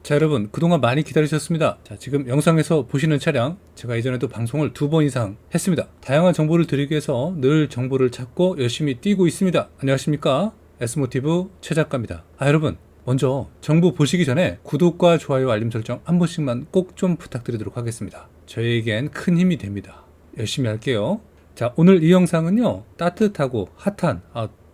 자, 여러분 그동안 많이 기다리셨습니다. 자, 지금 영상에서 보시는 차량, 제가 이전에도 방송을 2번 이상 했습니다. 다양한 정보를 드리기 위해서 늘 정보를 찾고 열심히 뛰고 있습니다. 안녕하십니까, S모티브 최 작가입니다. 여러분, 먼저 정보 보시기 전에 구독과 좋아요, 알림 설정 한 번씩만 꼭 좀 부탁드리도록 하겠습니다. 저희에겐 큰 힘이 됩니다. 열심히 할게요. 자, 오늘 이 영상은요, 따뜻하고 핫한,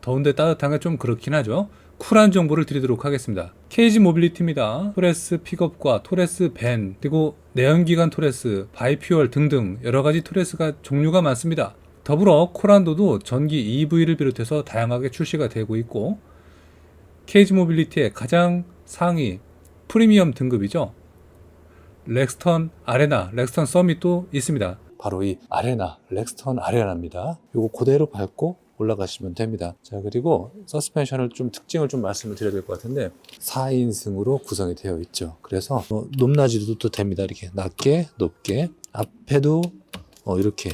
더운데 따뜻한 게 좀 그렇긴 하죠. 쿨한 정보를 드리도록 하겠습니다. KG 모빌리티입니다. 토레스 픽업과 토레스 밴, 그리고 내연기관 토레스, 바이퓨얼 등등 여러가지 토레스가 종류가 많습니다. 더불어 코란도도 전기 EV를 비롯해서 다양하게 출시가 되고 있고, KG 모빌리티의 가장 상위 프리미엄 등급이죠, 렉스턴 아레나, 렉스턴 서밋도 있습니다. 바로 이 아레나, 렉스턴 아레나입니다. 이거 그대로 밟고 올라가시면 됩니다. 자, 그리고 서스펜션을 좀 특징을 좀 말씀을 드려야 될 것 같은데, 4인승으로 구성이 되어 있죠. 그래서 높낮이도 됩니다. 이렇게 낮게, 높게, 앞에도 이렇게,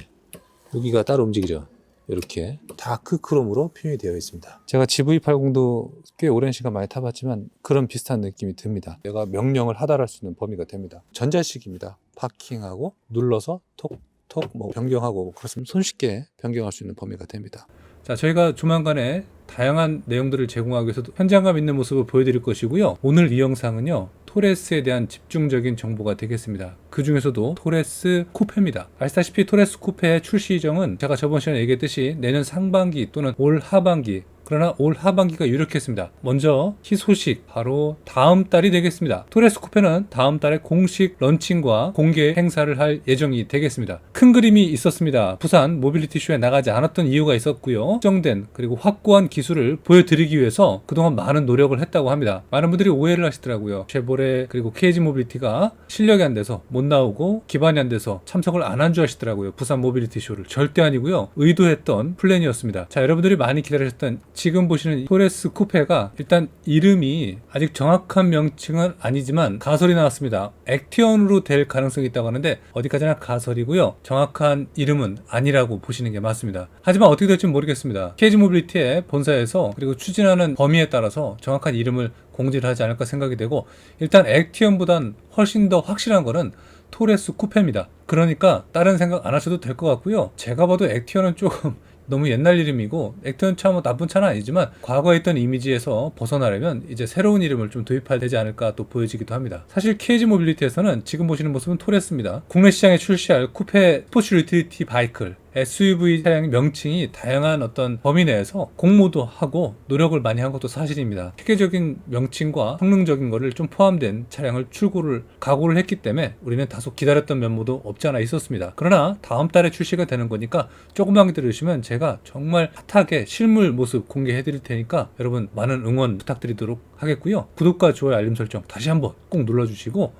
여기가 따로 움직이죠. 이렇게 다크크롬으로 표현이 되어 있습니다. 제가 GV80도 꽤 오랜 시간 많이 타봤지만 그런 비슷한 느낌이 듭니다. 내가 명령을 하달할 수 있는 범위가 됩니다. 전자식입니다. 파킹하고 눌러서 톡톡 변경하고 그렇으면 손쉽게 변경할 수 있는 범위가 됩니다. 자, 저희가 조만간에 다양한 내용들을 제공하기 위해서 현장감 있는 모습을 보여드릴 것이고요. 오늘 이 영상은요, 토레스에 대한 집중적인 정보가 되겠습니다. 그 중에서도 토레스 쿠페입니다. 아시다시피 토레스 쿠페의 출시 예정은 제가 저번 시간에 얘기했듯이 내년 상반기 또는 올 하반기, 그러나 올 하반기가 유력했습니다. 먼저 희소식, 바로 다음 달이 되겠습니다. 토레스 쿠페는 다음 달에 공식 런칭과 공개 행사를 할 예정이 되겠습니다. 큰 그림이 있었습니다. 부산 모빌리티 쇼에 나가지 않았던 이유가 있었고요. 확정된 그리고 확고한 기술을 보여드리기 위해서 그동안 많은 노력을 했다고 합니다. 많은 분들이 오해를 하시더라고요. 쉐보레 그리고 KG 모빌리티가 실력이 안 돼서 못 나오고 기반이 안 돼서 참석을 안 한 줄 아시더라고요. 부산 모빌리티 쇼를. 절대 아니고요, 의도했던 플랜이었습니다. 자, 여러분들이 많이 기다리셨던 지금 보시는 토레스 쿠페가, 일단 이름이 아직 정확한 명칭은 아니지만 가설이 나왔습니다. 액티언으로 될 가능성이 있다고 하는데 어디까지나 가설이고요, 정확한 이름은 아니라고 보시는 게 맞습니다. 하지만 어떻게 될지 모르겠습니다. KG 모빌리티의 본사에서 그리고 추진하는 범위에 따라서 정확한 이름을 공지를 하지 않을까 생각이 되고, 일단 액티언보단 훨씬 더 확실한 거는 토레스 쿠페입니다. 그러니까 다른 생각 안 하셔도 될 것 같고요. 제가 봐도 액티언은 조금 너무 옛날 이름이고, 액티언 차 나쁜 차는 아니지만 과거에 있던 이미지에서 벗어나려면 이제 새로운 이름을 좀 도입해야 되지 않을까 또 보여지기도 합니다. 사실 KG 모빌리티에서는 지금 보시는 모습은 토레스입니다. 국내 시장에 출시할 쿠페 스포츠 유틸리티 바이클, SUV 차량 명칭이 다양한 어떤 범위 내에서 공모도 하고 노력을 많이 한 것도 사실입니다. 체계적인 명칭과 성능적인 거를 좀 포함된 차량을 각오를 했기 때문에 우리는 다소 기다렸던 면모도 없지 않아 있었습니다. 그러나 다음 달에 출시가 되는 거니까 조금만 기다리시면 제가 정말 핫하게 실물 모습 공개해 드릴 테니까 여러분 많은 응원 부탁드리도록 하겠고요. 구독과 좋아요, 알림 설정 다시 한번 꼭 눌러주시고,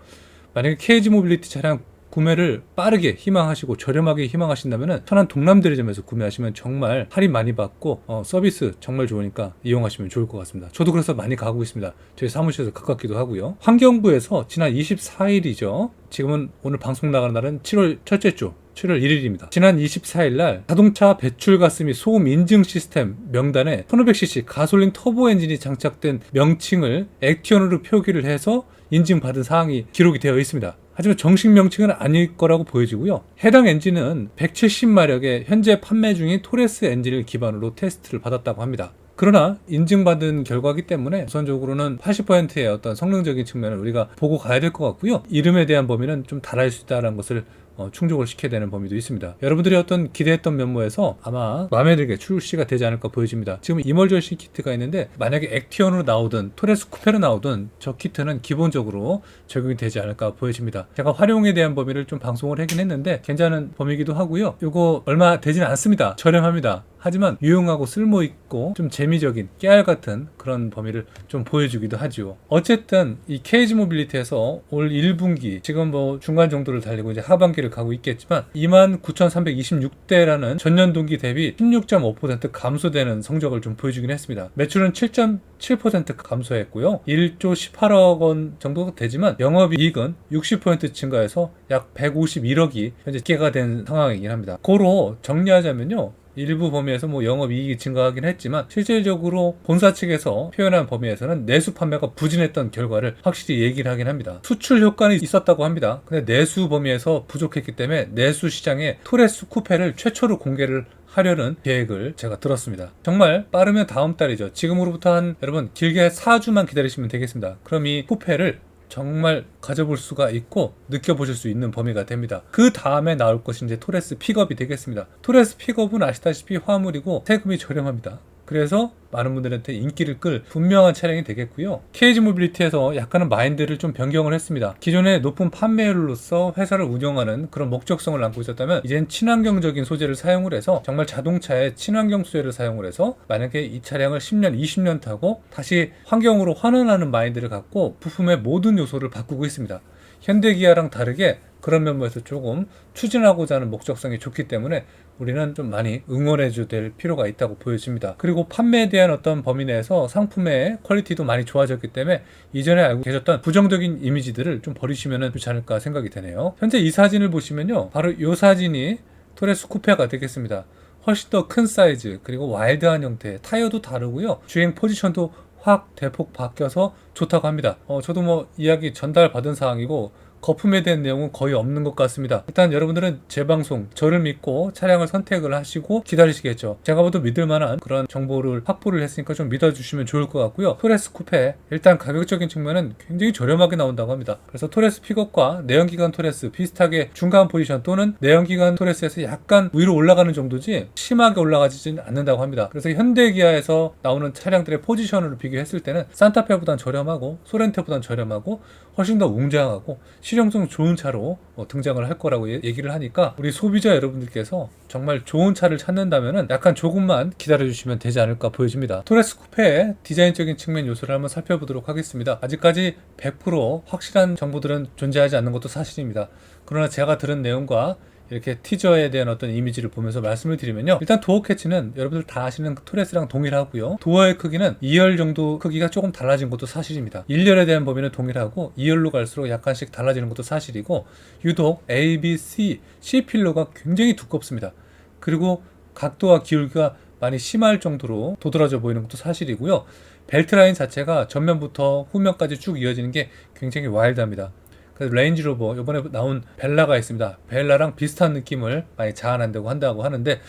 만약에 KG 모빌리티 차량 구매를 빠르게 희망하시고 저렴하게 희망하신다면 천안 동남대리점에서 구매하시면 정말 할인 많이 받고 서비스 정말 좋으니까 이용하시면 좋을 것 같습니다. 저도 그래서 많이 가고 있습니다. 저희 사무실에서 가깝기도 하고요. 환경부에서 지난 24일이죠. 지금은 오늘 방송 나가는 날은 7월 첫째 주 7월 1일입니다. 지난 24일 날 자동차 배출가스 및 소음 인증 시스템 명단에 1500cc 가솔린 터보 엔진이 장착된 명칭을 액티언으로 표기를 해서 인증받은 사항이 기록이 되어 있습니다. 하지만 정식 명칭은 아닐 거라고 보여지고요. 해당 엔진은 170마력의 현재 판매 중인 토레스 엔진을 기반으로 테스트를 받았다고 합니다. 그러나 인증받은 결과이기 때문에 우선적으로는 80%의 어떤 성능적인 측면을 우리가 보고 가야 될 것 같고요. 이름에 대한 범위는 좀 달할 수 있다는 것을 충족을 시켜야 되는 범위도 있습니다. 여러분들이 어떤 기대했던 면모에서 아마 마음에 들게 출시가 되지 않을까 보여집니다. 지금 이멀전시 키트가 있는데 만약에 액티언으로 나오든 토레스 쿠페로 나오든 저 키트는 기본적으로 적용이 되지 않을까 보여집니다. 제가 활용에 대한 범위를 좀 방송을 하긴 했는데 괜찮은 범위이기도 하고요. 이거 얼마 되지는 않습니다. 저렴합니다. 하지만 유용하고 쓸모있고 좀 재미적인 깨알 같은 그런 범위를 좀 보여주기도 하죠. 어쨌든 이 KG 모빌리티에서 올 1분기 지금 중간 정도를 달리고 이제 하반기를 가고 있겠지만 29,326대라는 전년 동기 대비 16.5% 감소되는 성적을 좀 보여주긴 했습니다. 매출은 7.7% 감소했고요. 1조 18억 원 정도가 되지만 영업이익은 60% 증가해서 약 151억이 현재 기계가 된 상황이긴 합니다. 고로 정리하자면요, 일부 범위에서 뭐 영업이익이 증가하긴 했지만 실질적으로 본사 측에서 표현한 범위에서는 내수 판매가 부진했던 결과를 확실히 얘기를 하긴 합니다. 수출 효과는 있었다고 합니다. 근데 내수 범위에서 부족했기 때문에 내수 시장에 토레스 쿠페를 최초로 공개를 하려는 계획을 제가 들었습니다. 정말 빠르면 다음 달이죠. 지금으로부터 한 여러분 길게 4주만 기다리시면 되겠습니다. 그럼 이 쿠페를 정말 가져볼 수가 있고 느껴보실 수 있는 범위가 됩니다. 그 다음에 나올 것이 이제 토레스 픽업이 되겠습니다. 토레스 픽업은 아시다시피 화물이고 세금이 저렴합니다. 그래서 많은 분들한테 인기를 끌 분명한 차량이 되겠고요. KG 모빌리티에서 약간은 마인드를 좀 변경을 했습니다. 기존에 높은 판매율로서 회사를 운영하는 그런 목적성을 안고 있었다면 이젠 친환경적인 소재를 사용을 해서 정말 자동차에 친환경 소재를 사용을 해서 만약에 이 차량을 10년, 20년 타고 다시 환경으로 환원하는 마인드를 갖고 부품의 모든 요소를 바꾸고 있습니다. 현대기아랑 다르게 그런 면에서 조금 추진하고자 하는 목적성이 좋기 때문에 우리는 좀 많이 응원해줘야 될 필요가 있다고 보여집니다. 그리고 판매에 대한 어떤 범위 내에서 상품의 퀄리티도 많이 좋아졌기 때문에 이전에 알고 계셨던 부정적인 이미지들을 좀 버리시면 좋지 않을까 생각이 되네요. 현재 이 사진을 보시면요, 바로 이 사진이 토레스 쿠페가 되겠습니다. 훨씬 더 큰 사이즈, 그리고 와일드한 형태, 타이어도 다르고요, 주행 포지션도 확 대폭 바뀌어서 좋다고 합니다. 저도 뭐 이야기 전달 받은 사항이고 거품에 대한 내용은 거의 없는 것 같습니다. 일단 여러분들은 제 방송, 저를 믿고 차량을 선택을 하시고 기다리시겠죠. 제가 봐도 믿을 만한 그런 정보를 확보를 했으니까 좀 믿어주시면 좋을 것 같고요. 토레스 쿠페, 일단 가격적인 측면은 굉장히 저렴하게 나온다고 합니다. 그래서 토레스 픽업과 내연기관 토레스 비슷하게 중간 포지션 또는 내연기관 토레스에서 약간 위로 올라가는 정도지 심하게 올라가지는 않는다고 합니다. 그래서 현대기아에서 나오는 차량들의 포지션으로 비교했을 때는 산타페보단 저렴하고 소렌토보단 저렴하고 훨씬 더 웅장하고 실용성 좋은 차로 등장을 할 거라고 얘기를 하니까 우리 소비자 여러분들께서 정말 좋은 차를 찾는다면 약간 조금만 기다려주시면 되지 않을까 보여집니다. 토레스 쿠페의 디자인적인 측면 요소를 한번 살펴보도록 하겠습니다. 아직까지 100% 확실한 정보들은 존재하지 않는 것도 사실입니다. 그러나 제가 들은 내용과 이렇게 티저에 대한 어떤 이미지를 보면서 말씀을 드리면요, 일단 도어 캐치는 여러분들 다 아시는 토레스랑 동일하고요, 도어의 크기는 2열 정도 크기가 조금 달라진 것도 사실입니다. 1열에 대한 범위는 동일하고 2열로 갈수록 약간씩 달라지는 것도 사실이고, 유독 A, B, C 필러가 굉장히 두껍습니다. 그리고 각도와 기울기가 많이 심할 정도로 도드라져 보이는 것도 사실이고요, 벨트 라인 자체가 전면부터 후면까지 쭉 이어지는 게 굉장히 와일드합니다. 그래서 레인지로버 이번에 나온 벨라가 있습니다. 벨라랑 비슷한 느낌을 많이 자아낸다고 한다고 하는데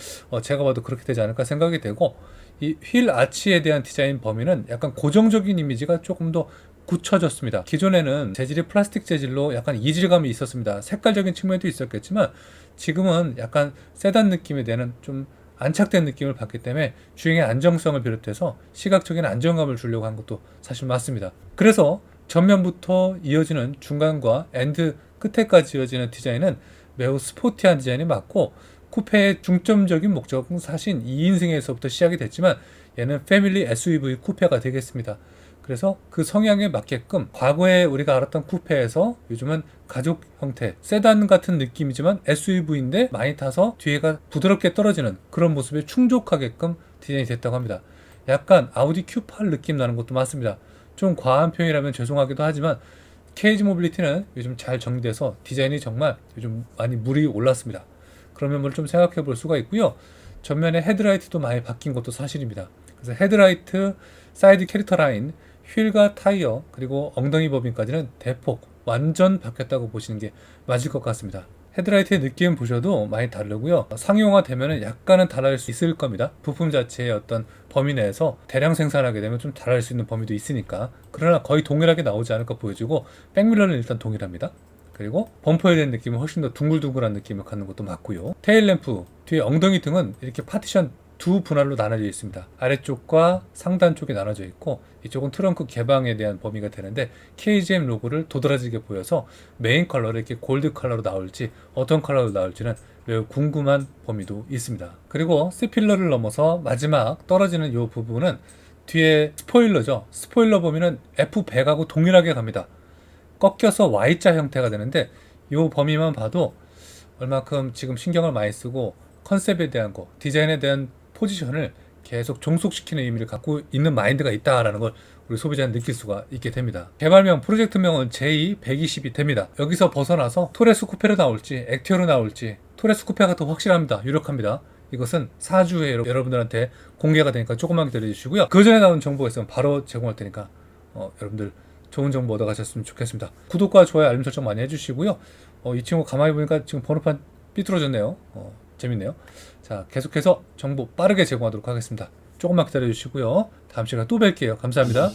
제가 봐도 그렇게 되지 않을까 생각이 되고, 이 휠 아치에 대한 디자인 범위는 약간 고정적인 이미지가 조금 더 굳혀졌습니다. 기존에는 재질이 플라스틱 재질로 약간 이질감이 있었습니다. 색깔적인 측면도 있었겠지만 지금은 약간 세단 느낌에 대한 좀 안착된 느낌을 받기 때문에 주행의 안정성을 비롯해서 시각적인 안정감을 주려고 한 것도 사실 맞습니다. 그래서 전면부터 이어지는 중간과 엔드 끝에까지 이어지는 디자인은 매우 스포티한 디자인이 맞고, 쿠페의 중점적인 목적은 사실 2인승에서부터 시작이 됐지만 얘는 패밀리 SUV 쿠페가 되겠습니다. 그래서 그 성향에 맞게끔 과거에 우리가 알았던 쿠페에서 요즘은 가죽 형태, 세단 같은 느낌이지만 SUV인데 많이 타서 뒤에가 부드럽게 떨어지는 그런 모습에 충족하게끔 디자인이 됐다고 합니다. 약간 아우디 Q8 느낌 나는 것도 맞습니다. 좀 과한 표현이라면 죄송하기도 하지만 KG 모빌리티는 요즘 잘 정리돼서 디자인이 정말 요즘 많이 물이 올랐습니다. 그런 면을 좀 생각해 볼 수가 있고요. 전면에 헤드라이트도 많이 바뀐 것도 사실입니다. 그래서 헤드라이트, 사이드 캐릭터 라인, 휠과 타이어, 그리고 엉덩이 범위까지는 대폭 완전 바뀌었다고 보시는 게 맞을 것 같습니다. 헤드라이트의 느낌 보셔도 많이 다르고요, 상용화 되면 약간은 달라질 수 있을 겁니다. 부품 자체의 어떤 범위 내에서 대량 생산하게 되면 좀 달라질 수 있는 범위도 있으니까. 그러나 거의 동일하게 나오지 않을까 보여지고, 백밀러는 일단 동일합니다. 그리고 범퍼에 대한 느낌은 훨씬 더 둥글둥글한 느낌을 갖는 것도 맞고요. 테일램프, 뒤에 엉덩이 등은 이렇게 파티션 두 분할로 나눠져 있습니다. 아래쪽과 상단 쪽이 나눠져 있고, 이쪽은 트렁크 개방에 대한 범위가 되는데 KGM 로고를 도드라지게 보여서 메인 컬러를 이렇게 골드 컬러로 나올지 어떤 컬러로 나올지는 매우 궁금한 범위도 있습니다. 그리고 C필러를 넘어서 마지막 떨어지는 이 부분은 뒤에 스포일러죠. 스포일러 범위는 F100하고 동일하게 갑니다. 꺾여서 Y자 형태가 되는데 이 범위만 봐도 얼마큼 지금 신경을 많이 쓰고 컨셉에 대한 거, 디자인에 대한 포지션을 계속 종속시키는 의미를 갖고 있는 마인드가 있다라는 걸 우리 소비자는 느낄 수가 있게 됩니다. 개발명, 프로젝트명은 J120이 됩니다. 여기서 벗어나서 토레스 쿠페로 나올지 액티어로 나올지, 토레스 쿠페가 더 확실합니다. 유력합니다. 이것은 4주 후에 여러분들한테 공개가 되니까 조금만 기다려 주시고요. 그 전에 나온 정보가 있으면 바로 제공할 테니까 여러분들 좋은 정보 얻어가셨으면 좋겠습니다. 구독과 좋아요, 알림 설정 많이 해주시고요. 이 친구 가만히 보니까 지금 번호판 삐뚤어졌네요. 재밌네요. 자, 계속해서 정보 빠르게 제공하도록 하겠습니다. 조금만 기다려 주시고요. 다음 시간에 또 뵐게요. 감사합니다.